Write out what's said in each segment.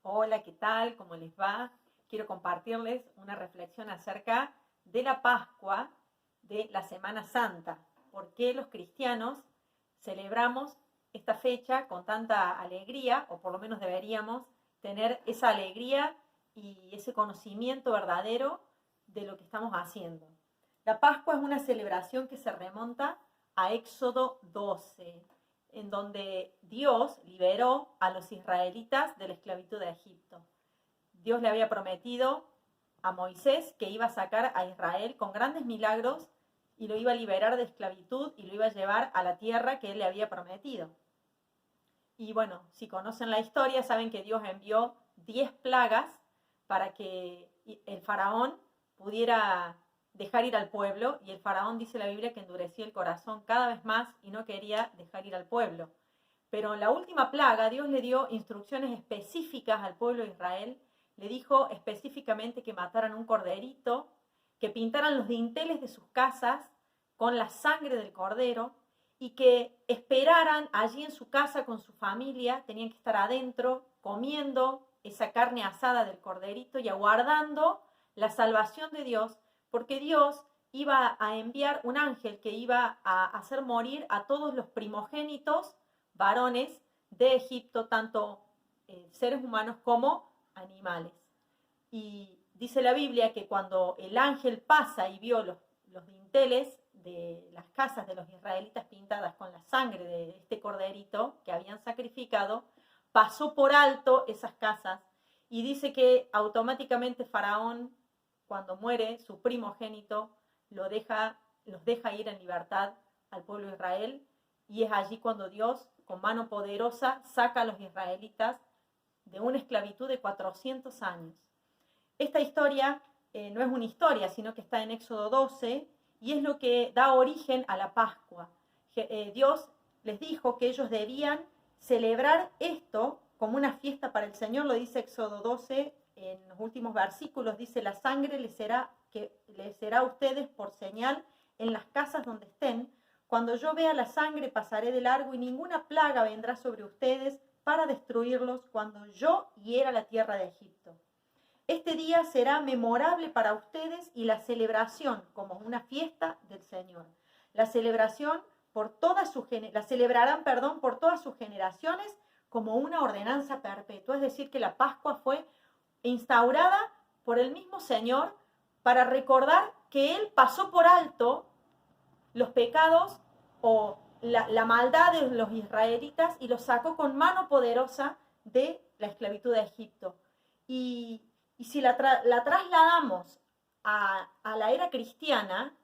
Hola, ¿qué tal? ¿Cómo les va? Quiero compartirles una reflexión acerca de la Pascua de la Semana Santa. ¿Por qué los cristianos celebramos esta fecha con tanta alegría, o por lo menos deberíamos tener esa alegría y ese conocimiento verdadero de lo que estamos haciendo? La Pascua es una celebración que se remonta a Éxodo 12, en donde Dios liberó a los israelitas de la esclavitud de Egipto. Dios le había prometido a Moisés que iba a sacar a Israel con grandes milagros y lo iba a liberar de esclavitud y lo iba a llevar a la tierra que él le había prometido. Y bueno, si conocen la historia, saben que Dios envió 10 plagas para que el faraón pudiera dejar ir al pueblo, y el faraón, dice la Biblia, que endurecía el corazón cada vez más y no quería dejar ir al pueblo. Pero en la última plaga Dios le dio instrucciones específicas al pueblo de Israel. Le dijo específicamente que mataran un corderito, que pintaran los dinteles de sus casas con la sangre del cordero y que esperaran allí en su casa con su familia. Tenían que estar adentro comiendo esa carne asada del corderito y aguardando la salvación de Dios, porque Dios iba a enviar un ángel que iba a hacer morir a todos los primogénitos varones de Egipto, tanto seres humanos como animales. Y dice la Biblia que cuando el ángel pasa y vio los dinteles de las casas de los israelitas pintadas con la sangre de este corderito que habían sacrificado, pasó por alto esas casas, y dice que automáticamente Faraón, cuando muere su primogénito, los deja ir en libertad al pueblo de Israel, y es allí cuando Dios, con mano poderosa, saca a los israelitas de una esclavitud de 400 años. Esta historia no es una historia, sino que está en Éxodo 12 y es lo que da origen a la Pascua. Dios les dijo que ellos debían celebrar esto como una fiesta para el Señor. Lo dice Éxodo 12 en los últimos versículos. Dice: la sangre les será a ustedes por señal en las casas donde estén. Cuando yo vea la sangre pasaré de largo y ninguna plaga vendrá sobre ustedes para destruirlos cuando yo hiera la tierra de Egipto. Este día será memorable para ustedes y la celebración como una fiesta del Señor. La celebración la celebrarán, por todas sus generaciones como una ordenanza perpetua. Es decir, que la Pascua fue instaurada por el mismo Señor para recordar que Él pasó por alto los pecados o la maldad de los israelitas y los sacó con mano poderosa de la esclavitud de Egipto. Y si la trasladamos a la era cristiana,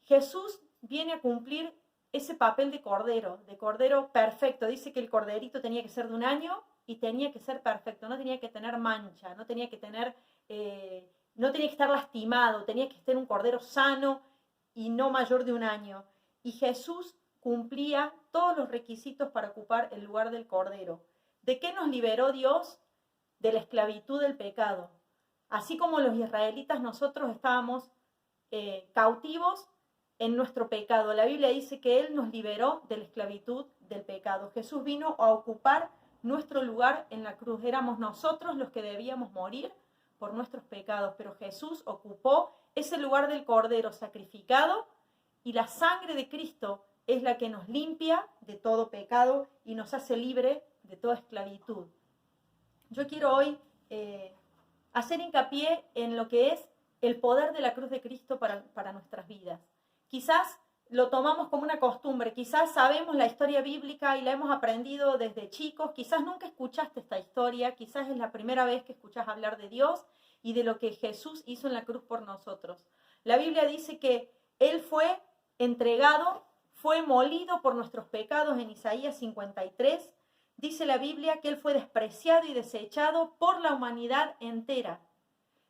Jesús viene a cumplir ese papel de cordero perfecto. Dice que el corderito tenía que ser de un año y tenía que ser perfecto, no tenía que tener mancha, no tenía que estar lastimado, tenía que ser un cordero sano y no mayor de un año. Y Jesús cumplía todos los requisitos para ocupar el lugar del cordero. ¿De qué nos liberó Dios? De la esclavitud del pecado. Así como los israelitas, nosotros estábamos cautivos en nuestro pecado. La Biblia dice que Él nos liberó de la esclavitud del pecado. Jesús vino a ocupar nuestro lugar en la cruz. Éramos nosotros los que debíamos morir por nuestros pecados, pero Jesús ocupó ese lugar del cordero sacrificado, y la sangre de Cristo es la que nos limpia de todo pecado y nos hace libre de toda esclavitud. Yo quiero hoy hacer hincapié en lo que es el poder de la cruz de Cristo para nuestras vidas. Quizás lo tomamos como una costumbre, quizás sabemos la historia bíblica y la hemos aprendido desde chicos, quizás nunca escuchaste esta historia, quizás es la primera vez que escuchas hablar de Dios y de lo que Jesús hizo en la cruz por nosotros. La Biblia dice que Él fue entregado, fue molido por nuestros pecados en Isaías 53. Dice la Biblia que Él fue despreciado y desechado por la humanidad entera.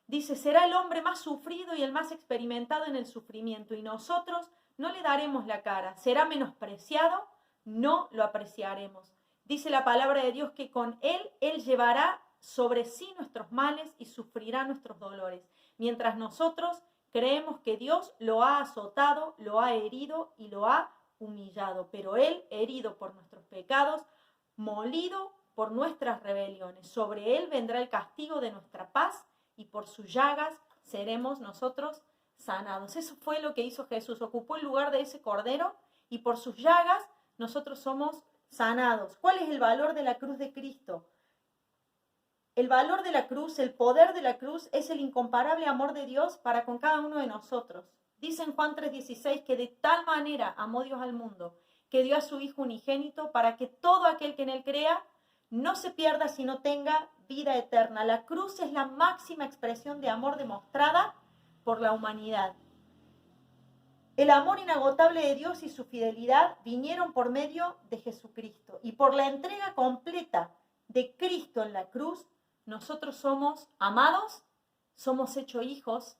Dice: será el hombre más sufrido y el más experimentado en el sufrimiento, y nosotros no le daremos la cara. Será menospreciado, no lo apreciaremos. Dice la palabra de Dios que con Él llevará sobre sí nuestros males y sufrirá nuestros dolores, mientras nosotros creemos que Dios lo ha azotado, lo ha herido y lo ha humillado. Pero Él, herido por nuestros pecados, molido por nuestras rebeliones. Sobre él vendrá el castigo de nuestra paz y por sus llagas seremos nosotros sanados. Eso fue lo que hizo Jesús. Ocupó el lugar de ese cordero y por sus llagas nosotros somos sanados. ¿Cuál es el valor de la cruz de Cristo? El valor de la cruz, el poder de la cruz es el incomparable amor de Dios para con cada uno de nosotros. Dice en Juan 3:16 que de tal manera amó Dios al mundo, que dio a su Hijo unigénito para que todo aquel que en él crea no se pierda, sino tenga vida eterna. La cruz es la máxima expresión de amor demostrada por la humanidad. El amor inagotable de Dios y su fidelidad vinieron por medio de Jesucristo. Y por la entrega completa de Cristo en la cruz, nosotros somos amados, somos hechos hijos,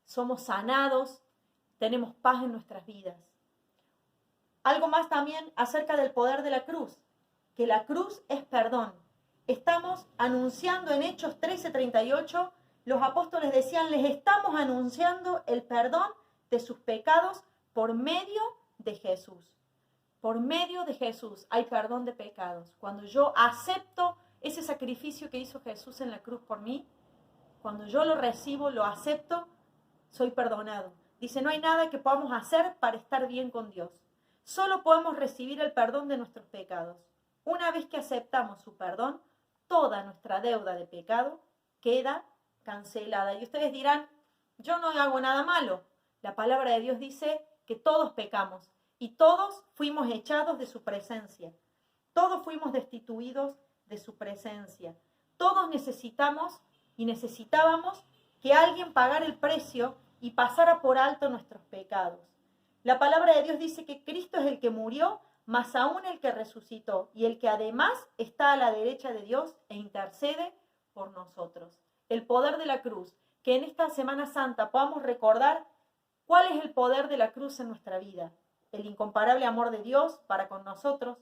somos sanados, tenemos paz en nuestras vidas. Algo más también acerca del poder de la cruz, que la cruz es perdón. Estamos anunciando en Hechos 13:38, los apóstoles decían, les estamos anunciando el perdón de sus pecados por medio de Jesús. Por medio de Jesús hay perdón de pecados. Cuando yo acepto ese sacrificio que hizo Jesús en la cruz por mí, cuando yo lo recibo, lo acepto, soy perdonado. Dice, no hay nada que podamos hacer para estar bien con Dios. Solo podemos recibir el perdón de nuestros pecados. Una vez que aceptamos su perdón, toda nuestra deuda de pecado queda cancelada. Y ustedes dirán, yo no hago nada malo. La palabra de Dios dice que todos pecamos y todos fuimos echados de su presencia. Todos fuimos destituidos de su presencia. Todos necesitamos y necesitábamos que alguien pagara el precio y pasara por alto nuestros pecados. La palabra de Dios dice que Cristo es el que murió, más aún el que resucitó y el que además está a la derecha de Dios e intercede por nosotros. El poder de la cruz, que en esta Semana Santa podamos recordar cuál es el poder de la cruz en nuestra vida. El incomparable amor de Dios para con nosotros,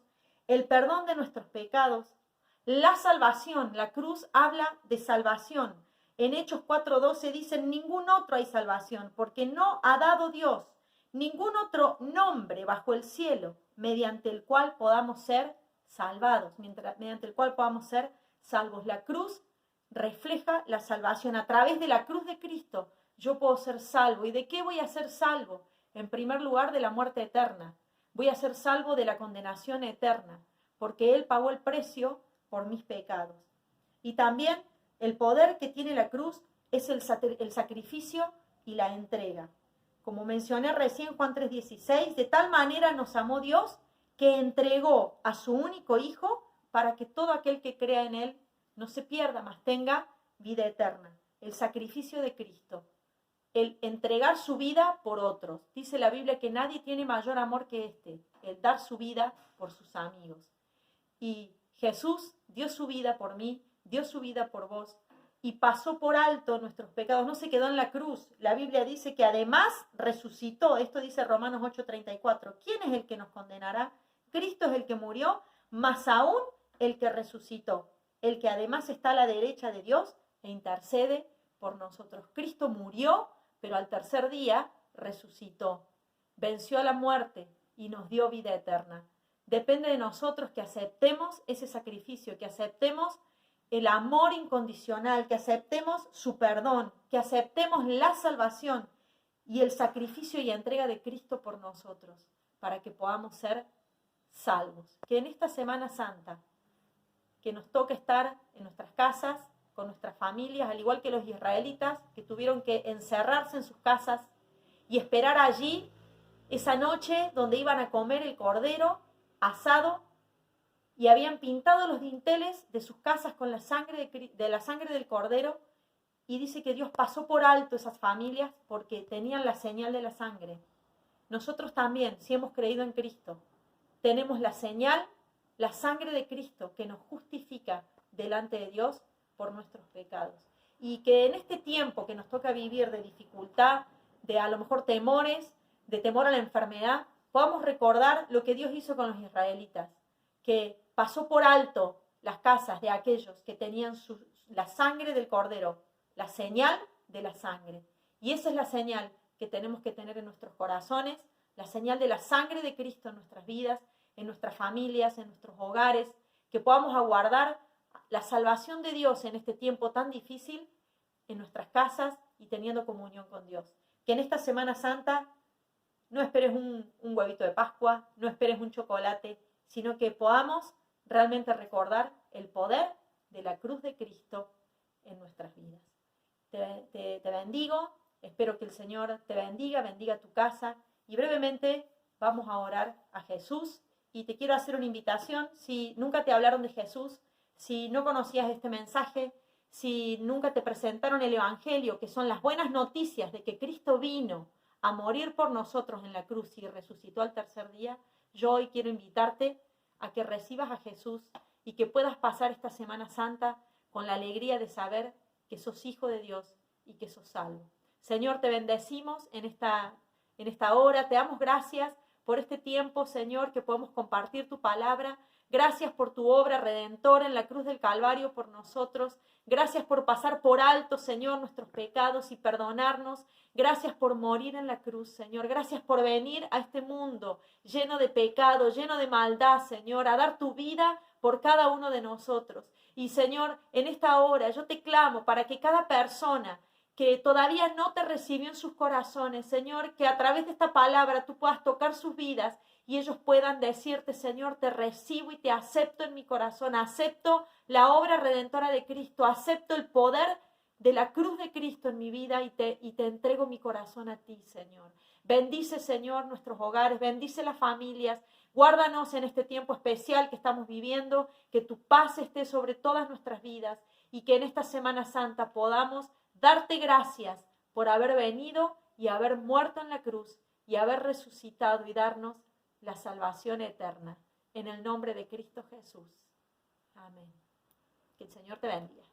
el perdón de nuestros pecados, la salvación. La cruz habla de salvación. En Hechos 4:12 dicen, ningún otro hay salvación, porque no ha dado Dios ningún otro nombre bajo el cielo mediante el cual podamos ser salvados, mediante el cual podamos ser salvos. La cruz refleja la salvación. A través de la cruz de Cristo yo puedo ser salvo. ¿Y de qué voy a ser salvo? En primer lugar, de la muerte eterna. Voy a ser salvo de la condenación eterna, porque Él pagó el precio por mis pecados. Y también el poder que tiene la cruz es el sacrificio y la entrega. Como mencioné recién, Juan 3:16, de tal manera nos amó Dios que entregó a su único Hijo para que todo aquel que crea en Él no se pierda, mas tenga vida eterna. El sacrificio de Cristo, el entregar su vida por otros. Dice la Biblia que nadie tiene mayor amor que este, el dar su vida por sus amigos. Y Jesús dio su vida por mí, dio su vida por vos y pasó por alto nuestros pecados, no se quedó en la cruz. La Biblia dice que además resucitó, esto dice Romanos 8:34. ¿Quién es el que nos condenará? Cristo es el que murió, más aún el que resucitó, el que además está a la derecha de Dios e intercede por nosotros. Cristo murió, pero al tercer día resucitó, venció a la muerte y nos dio vida eterna. Depende de nosotros que aceptemos ese sacrificio, que aceptemos el amor incondicional, que aceptemos su perdón, que aceptemos la salvación y el sacrificio y entrega de Cristo por nosotros, para que podamos ser salvos. Que en esta Semana Santa, que nos toque estar en nuestras casas, con nuestras familias, al igual que los israelitas, que tuvieron que encerrarse en sus casas y esperar allí esa noche donde iban a comer el cordero asado, y habían pintado los dinteles de sus casas con la sangre de la sangre del cordero, y dice que Dios pasó por alto esas familias porque tenían la señal de la sangre. Nosotros también, si hemos creído en Cristo, tenemos la señal, la sangre de Cristo que nos justifica delante de Dios por nuestros pecados. Y que en este tiempo que nos toca vivir de dificultad, de a lo mejor temores, de temor a la enfermedad, podamos recordar lo que Dios hizo con los israelitas, que pasó por alto las casas de aquellos que tenían la sangre del cordero, la señal de la sangre. Y esa es la señal que tenemos que tener en nuestros corazones, la señal de la sangre de Cristo en nuestras vidas, en nuestras familias, en nuestros hogares, que podamos aguardar la salvación de Dios en este tiempo tan difícil en nuestras casas y teniendo comunión con Dios. Que en esta Semana Santa no esperes un huevito de Pascua, no esperes un chocolate, sino que podamos realmente recordar el poder de la cruz de Cristo en nuestras vidas. Te bendigo, espero que el Señor te bendiga tu casa, y brevemente vamos a orar a Jesús. Y te quiero hacer una invitación: si nunca te hablaron de Jesús, si no conocías este mensaje, si nunca te presentaron el Evangelio, que son las buenas noticias de que Cristo vino a morir por nosotros en la cruz y resucitó al tercer día, yo hoy quiero invitarte a que recibas a Jesús y que puedas pasar esta Semana Santa con la alegría de saber que sos hijo de Dios y que sos salvo. Señor, te bendecimos en esta hora, te damos gracias por este tiempo, Señor, que podemos compartir tu palabra. Gracias por tu obra redentora en la cruz del Calvario por nosotros. Gracias por pasar por alto, Señor, nuestros pecados y perdonarnos. Gracias por morir en la cruz, Señor. Gracias por venir a este mundo lleno de pecado, lleno de maldad, Señor, a dar tu vida por cada uno de nosotros. Y, Señor, en esta hora yo te clamo para que cada persona que todavía no te recibió en sus corazones, Señor, que a través de esta palabra tú puedas tocar sus vidas y ellos puedan decirte: Señor, te recibo y te acepto en mi corazón, acepto la obra redentora de Cristo, acepto el poder de la cruz de Cristo en mi vida y te entrego mi corazón a ti, Señor. Bendice, Señor, nuestros hogares, bendice las familias, guárdanos en este tiempo especial que estamos viviendo, que tu paz esté sobre todas nuestras vidas y que en esta Semana Santa podamos darte gracias por haber venido y haber muerto en la cruz y haber resucitado y darnos la salvación eterna. En el nombre de Cristo Jesús. Amén. Que el Señor te bendiga.